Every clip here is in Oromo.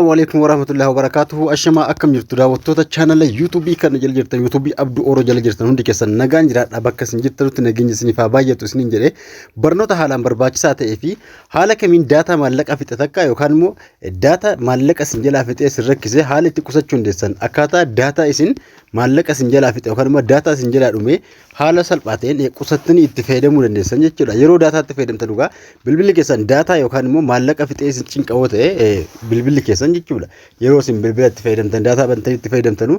Assalamualaikum warahmatullahi wabarakatuh. Ashama akkam jirtu daawwattoota channel YouTube kan jala jirtan YouTube Abduu Oro jala jirtan hundi keessan nagaan jiraadha bakka isin jirtanutti nageenyi isiniif haa baay'atu isiniin jedhee barnoota haalaan barbaachisaa ta'ee fi haala kamiin daataa maallaqa fixe takka yookaan immoo daataa maallaqa isin jalaa fixe isin rakkise haala itti qusachuu dandeessan akkaataa daataa isin maallaqa isin jalaa fixe yookaan immoo daataa isin jalaa dhume haala salphaa ta'een qusattanii itti fayyadamuu dandeessan jechuudha. Yeroo daataa itti fayyadamtan dhugaa bilbilli keessan daataa yookaan immoo maallaqa fixe isin cinqawoo ta'e bilbilli keessan jechuudha. Yeroo isin bilbila itti fayyadamtan daataa bantanii itti fayyadamtanu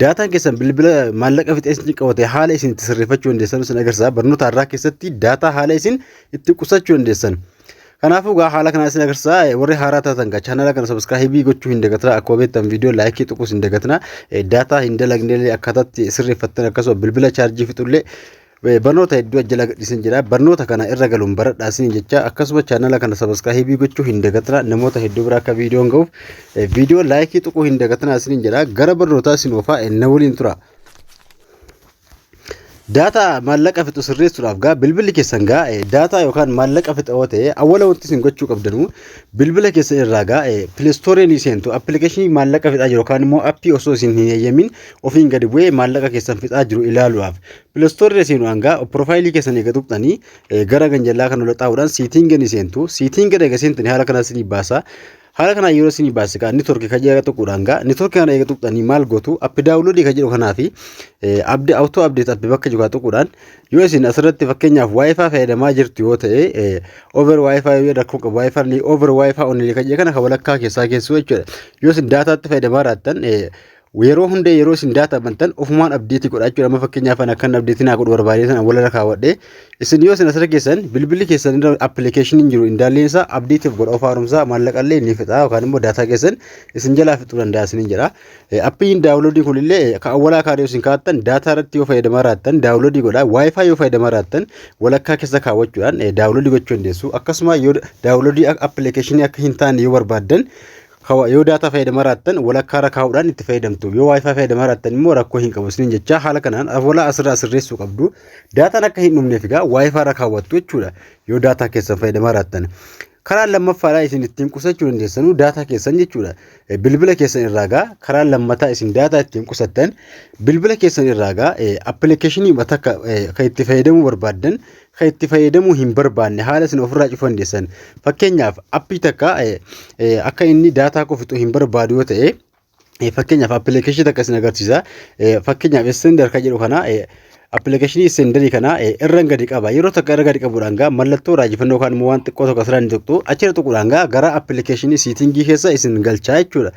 daataan keessan bilbila maallaqa fixe isin cinqawoo ta'e haala isin itti sirreeffachuu dandeessan isin agarsiisa. Barnoota har'aa keessatti daataa haala isin itti qusachuu dandeessan. Kanaafuu gaa haala kana isin agarsiisa. Warri haaraa taatan gaa chaanala kana subscribe gochuu hin dagatina. Akkuma beektan viidiyoo laayikii tuquus hin dagatina. Daataa hin dalagne akkaataatti sirreeffattan akkasuma bilbila chaarjii fixullee barnoota hedduu ajjala gadhiisin jira. Barnoota kana irra galuun baradhaa isin jecha akkasuma chaanala kana subscribe gochuu hin dagatina. Namoota hedduu bira akka viidiyoon ga'uuf viidiyoo laayikii tuquu hin dagatina isin jira. Gara barnootaa isin oofaa na waliin tura. Daataa maallaqa fixu sirreessuudhaaf gaa bilbilli keessan gaa daataa yookaan maallaqa fixoo ta'e awwala wanti isin gochuu qabdanu bilbila keessan irraa gaa Play Store ni seentu appilikeeshinii maallaqa fixaa jiru yookaan immoo appii osoo isin hin eeyyamin ofiin gadi bu'ee maallaqa keessan fixaa jiru ilaaluudhaaf Play Store seenu gaa profaayilii keessan eega tuqxanii gara ganjallaa kan ol xaa'uudhaan siitinga ni seentu siitinga eega seentanii haala kana isin baasa. Haala kana yeroo isin baase gaa network kajeela tuquudhaan gaa network kana eega tuqxanii maal gootu appi daawunlood ka jedhu kanaa fi auto update appi bakka jiru tuquudhaan yoo isin asirratti fakkeenyaaf wifi fayyadamaa jirtu yoo ta'e over wifi yoo rakkoo qabu wifi ni over wifi only ka jedhu kana walakkaa keessaa keessu jechuudha. Yoo isin daataatti fayyadamaa raattan yeroo hundee yeroo isin daataa bantan ofumaan abdeetii godhachuu amma fakkeenyaaf akkan abdeetii naa godhu barbaadee sana wala kaawwadhe isin yoo isin asirra keessan bilbilli keessan irra appilikeeshiniin jiru indaaleensa abdeetiif godha of haaromsaa maallaqallee ni fixa yookaan immoo daataa keessan isin jalaa fixuu danda'a isin jira. Appiin daawunloodii kunillee ka awwalaa kaadee isin kaa'attan daataa irratti yoo fayyadamaa raattan daawunloodii godha wifi yoo fayyadamaa raattan walakkaa keessa kaawwachuudhaan daawunloodii gochuu dandeessu. Akkasuma yoo daawunloodii appilikeeshinii akka hin taane yoo barbaaddan yoo daataa fayyadamaa raattan walakkaa irra kaa'uudhaan itti fayyadamtu. Yoo wifi fayyadamaa raattan immoo rakkoo hin qabu isin jecha haala kanaan awwala asirraa sirreessuu qabdu. Daataan akka hin dhumneef egaa wifi irra kaawwattu jechuudha. Yoo daataa keessan fayyadamaa raattan karaa lammaffaadhaa isin ittiin qusachuu dandeessanu daataa keessan jechuudha. Bilbila keessan irraa gaa karaa lammataa isin daataa ittiin qusattan bilbila keessan irraa gaa appilikeeshinii takka kan itti fayyadamuu barbaaddan kan itti fayyadamuu hin barbaanne haala isin ofirraa cufuu dandeessan. Fakkeenyaaf appii takka akka inni daataa qofatu hin barbaadu yoo ta'e fakkeenyaaf appilikeeshinii takka isin agarsiisa. Fakkeenyaaf Sender ka jedhu kana appilikeeshinii Senderii kana irraan gadi qaba. Yeroo takka irra gadi qabuudhaan gaa mallattoo raajifannoo yookaan immoo waan xiqqoo tokko asirraa ni tuqxu achirra tuquudhaan gaa gara appilikeeshinii siitingii keessa isin galchaa jechuudha.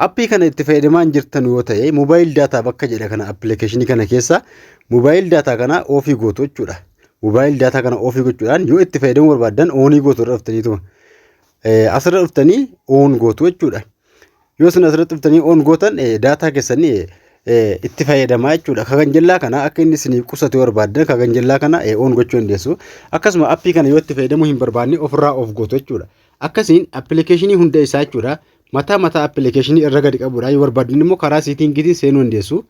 Appii kana itti fayyadamaa jirtan yoo ta'e mobaayil daataa bakka jedha kana appilikeeshinii kana keessa mobaayil daataa kana ofii gootu jechuudha. Mobaayil daataa kana ofii gochuudhaan yoo itti fayyadamuu barbaaddan oonii gootu irra dhuftaniitu asirra dhuftanii oon gootu jechuudha. Yoo isin asirratti dhuftanii oon gootan daataa keessanii itti fayyadamaa jechuudha. Kaganjallaa kana akka inni isin qusatu barbaaddan kaganjallaa kana oon gochuu dandeessu. Akkasuma appii kana yoo itti fayyadamuu hin barbaanne ofirraa of gootu jechuudha. Akkasiin appilikeeshinii hunda isaa jechuudha. Mataa appilikeeshinii irra gadi qabuudhaan yoo barbaaddan immoo karaa siitingiitiin seenuu dandeessu.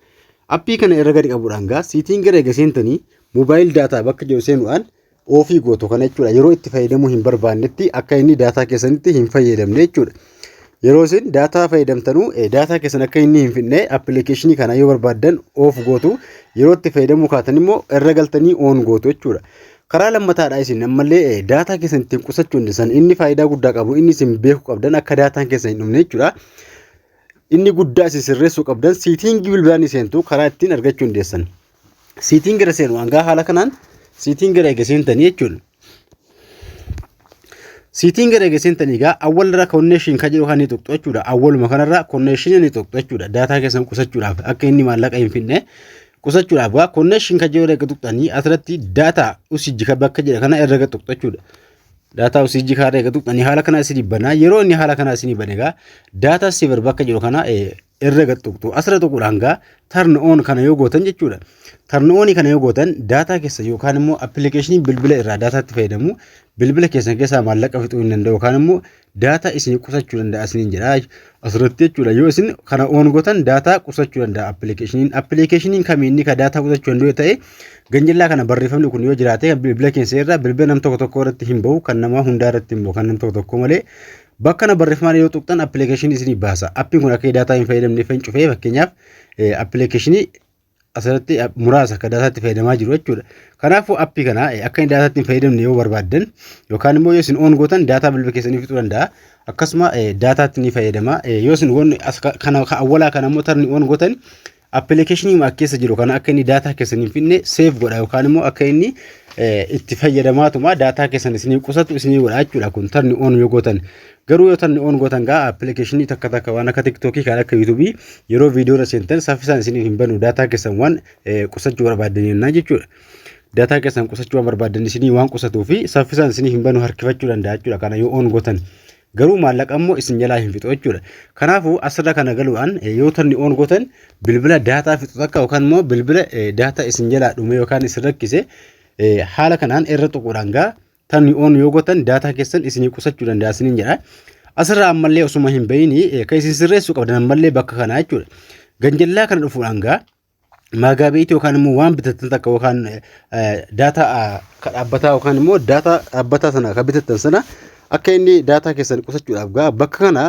Appii kana irra gadi qabuudhaan gaa siitingii eega seentanii mobaayil daataa bakka jiru seenuudhaan ofii gootu kana jechuudha. Yeroo itti fayyadamuu hin barbaannetti akka inni daataa keessanitti hin fayyadamne jechuudha. Yeroo isin daataa fayyadamtanu daataa keessan akka inni hin fixne appilikeeshinii kana yoo barbaaddan of gootu yeroo itti fayyadamuu kaatan immoo irra galtanii oon gootu jechuudha. Karaa lammataadhaa isin ammallee daataa keessan ittiin qusachuu dandeessan inni faayidaa guddaa qabu inni isin beekuu qabdan akka daataan keessan hin dhumne jechuudha. Inni guddaa isin sirreessuu qabdan siitingii bilbilaan seentu karaa ittiin argachuu dandeessan. Siitingii irra seenu hangaa haala kanaan siitingii irra eega seentanii jechuudha. Siitingii irra eega seentanii gaa awwalirra konneeshin ka jedhu kan ni tuqxu jechuudha. Awwaluma kanarra konneeshinii ni tuqxu jechuudha. Daataa keessan qusachuudhaaf akka inni maallaqa hin fixne qusachuudhaaf gaa konneeshin ka jedhu eega tuqxanii asirratti daataa usijji ka bakka jedha kana irra tuqxu jechuudha. Daataa usijji ka eega tuqxanii haala kana isin banaa yeroo inni haala kana isin bane gaa daataa saver bakka jedhu kana irra tuqxu asirra tuquudhaan gaa turn on kana yoo gootan jechuudha. Turn on kana yoo gootan daataa keessa yookaan immoo appilikeeshinii bilbila irraa daataatti fayyadamu bilbila keessan keessaa maallaqa fixuu hin danda'u yookaan immoo daataa isin qusachuu danda'a isin jedha asirratti jechuudha. Yoo isin kana on gootan daataa qusachuu danda'a appilikeeshiniin kamiinni ka daataa qusachuu danda'u ta'e ganjallaa kana barreeffamni kun yoo jiraate bilbila keessa irraa bilbila nam tokko tokko irratti hin bahu kan nama hundaa irratti hin bahu kan nam tokko tokko malee bakka na barreeffamaan yoo tuqxan appilikeeshinii isinii baasa. Appiin kun akka daataa hin fayyadamne fan cufee fakkeenyaaf appilikeeshinii asirratti muraasa akka daataatti fayyadamaa jiru jechuudha. Kanaafuu appii kana akka inni daataatti hin fayyadamne yoo barbaaddan yookaan immoo yoo isin oon gootan daataa bilbila keessanii fixuu danda'a. Akkasuma daataatti ni fayyadama. Yoo isin wanni kana awwalaa kana immoo tarni oon gootan appilikeeshinii maa keessa jiru kana akka inni daataa keessanii hin finne seef godha yookaan immoo akka inni itti fayyadamaatuma daataa keessan isinii qusatu isinii godha jechuudha. Kun tarni oon yoo gootan garuu yoo tarni oon gootan gaa appilikeeshinii takka takka waan akka TikTokii kan akka YouTube yeroo viidiyoo seentan saffisaan isinii hin banu daataa keessan waan qusachuu barbaaddanidha jechuudha. Daataa keessan qusachuu barbaadan isinii waan qusatuu fi saffisaan isinii hin banu harkifachuu danda'a jechuudha. Kana yoo oon gootan garuu maallaqa immoo isin jalaa hin fixu jechuudha. Kanaafuu asirra kana galuudhaan yoo tarni oon gootan bilbila daataa fixu takka yookaan immoo bilbila daataa isin jalaa dhume yookaan isin rakkise haala kanaan irra tuquudhaan gaa tarni oon yoo gootan daataa keessan isinii qusachuu danda'a isiniin jedha. Asirraa ammallee osuma hin bayini kan isin sirreessuu qabdan ammallee bakka kana jechuudha. Ganjallaa kana dhufuudhaan gaa Magaabeetii yookaan immoo waan bitattan takka yookaan daataa dhaabbataa yookaan immoo daataa dhaabbataa sana kan bitattan sana akka inni daataa keessan qusachuudhaaf gaa bakka kana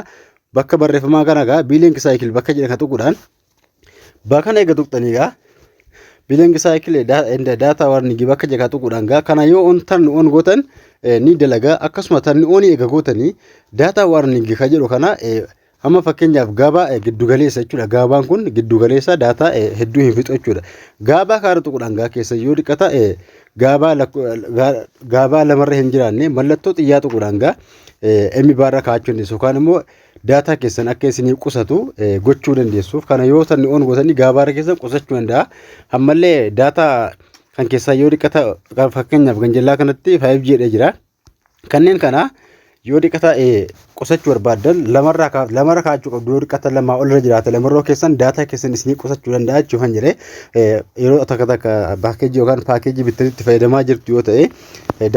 bakka barreeffamaa kana gaa biiliingi saayikil bakka jedhan kan tuquudhaan bakka kana eega tuqxanii gaa biiliingi saayikil daataa warningi bakka jedhan tuquudhaan gaa kana yoo on tarni oon gootan ni dalagaa. Akkasuma tarni oonii eega gootanii daataa warningi kan jedhu kana amma fakkeenyaaf gaabaa giddugaleessa jechuudha. Gaabaan kun giddugaleessa daataa hedduu hin fixu jechuudha. Gaabaa kaara tuquudhaan gaa keessa yoo dhiqata gaabaa lamarra hin jiraanne mallattoo xiyyaa tuquudhaan gaa emmi baarra kaa'achuu dandeessu yookaan immoo daataa keessan akka isinii qusatu gochuu dandeessuuf kana yoo tarni oon gootanii gaabaarra keessan qusachuu danda'a. Ammallee daataa kan keessaa yoo dhiqata fakkeenyaaf ganjallaa kanatti 5G dha jira. Kanneen kana yoo dhiqata qusachuu barbaadan lamarra kaa'achuu qabdu. Yoo dhiqata lamaa ol irra jiraate lamarroo keessan daataa keessan isinii qusachuu danda'a jechuuf kan jedhee yeroo takka takka paakeejii yookaan paakeejii bittanitti fayyadamaa jirtu yoo ta'e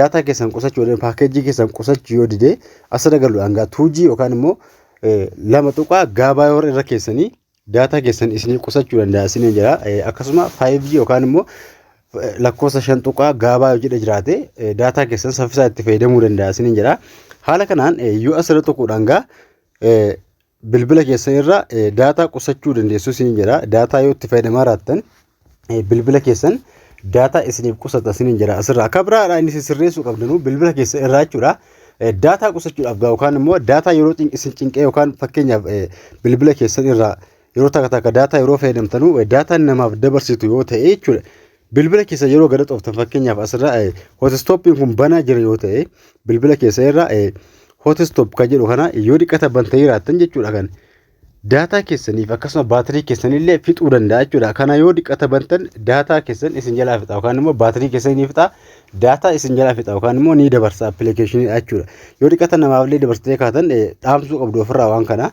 daataa keessan qusachuu danda'a. Paakeejii keessan qusachuu yoo dide asirra galuudhaan gaa 2G yookaan immoo lama tuqaa gaabaa yoo irra keessanii daataa keessan isinii qusachuu danda'a isiniin jira. Akkasuma 5G yookaan immoo lakkoofsa 5 tuqaa gaabaa yoo jedhe jiraate daataa keessan saffisaa itti fayyadamuu danda'a isiniin jira. Haala kanaan yoo asirra tuquudhaan gaa bilbila keessan irra daataa qusachuu dandeessu isiniin jira. Daataa yoo itti fayyadamaa raattan bilbila keessan daataa isiniif qusata isiniin jira. Asirra akka biraadhaa inni sirreessuu qabdanu bilbila keessan irraa jechuudha. Daataa qusachuudhaaf gaa yookaan immoo daataa yeroo isin cinqee yookaan fakkeenyaaf bilbila keessan irraa yeroo takka takka daataa yeroo fayyadamtanu daataa namaaf dabarsitu yoo ta'e jechuudha. Bilbila keessa yeroo gada xooftan fakkeenyaaf asirra hootistoopiin kun banaa jira yoo ta'e bilbila keessa irra hootistoop kan jedhu kana yoo dhiqata bantanii raattan jechuudha. Kan daataa keessaniif akkasuma baatirii keessanillee fixuu danda'a jechuudha. Kana yoo dhiqata bantan daataa keessan isin jalaa fixa yookaan immoo baatirii keessanii fixa daataa isin jalaa fixa yookaan immoo ni dabarsa appilikeeshinii jechuudha. Yoo dhiqata namaafillee dabarsitee kaatan dhaamsuu qabdu ofirraa waan kana.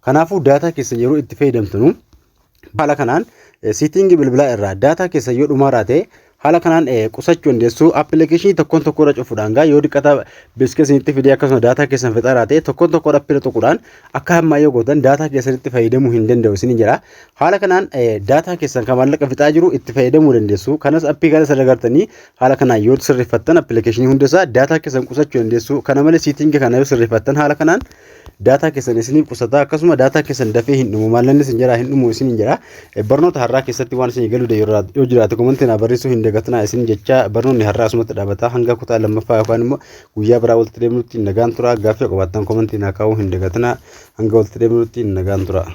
Kanaafuu daataa keessan yeroo itti fayyadamtanu haala kanaan siitingi bilbilaa irraa daataa keessan yoo dhumaa raate haala kanaan qusachuu dandeessu. Appilikeeshinii tokkoon tokko irra cufuudhaan gaa yoo dhiqata biskisinitti fidee akkasuma daataa keessan fixaa raate tokkoon tokko dhaphina tuquudhaan akka hammaa yoo gootan daataa keessanitti fayyadamuu hin danda'u isiniin jira. Haala kanaan daataa keessan kan maallaqa fixaa jiru itti fayyadamuu dandeessu. Kanas appii kana sirreeffattanii haala kanaan yoo sirreeffattan appilikeeshinii hundasaa daataa keessan qusachuu dandeessu. Kana malee siitingi kana yoo sirreeffattan haala kanaan daataa keessan isiniif qusata. Akkasuma daataa keessan dafee hin dhumu maallanni isin jira hin dhumu isiniin jira. Barnoota har'aa keessatti waan isin galu yoo jiraate komentiin barreessuu hin dagatinaa isin jecha barnoonni har'aa asumatti dhaabata hanga kutaa lammaffaa yookaan immoo guyyaa biraa walitti deemnutti nagaan tura. Gaaffii qabaattan komentiin kaa'uu hin dagatinaa hanga walitti deemnutti nagaan tura.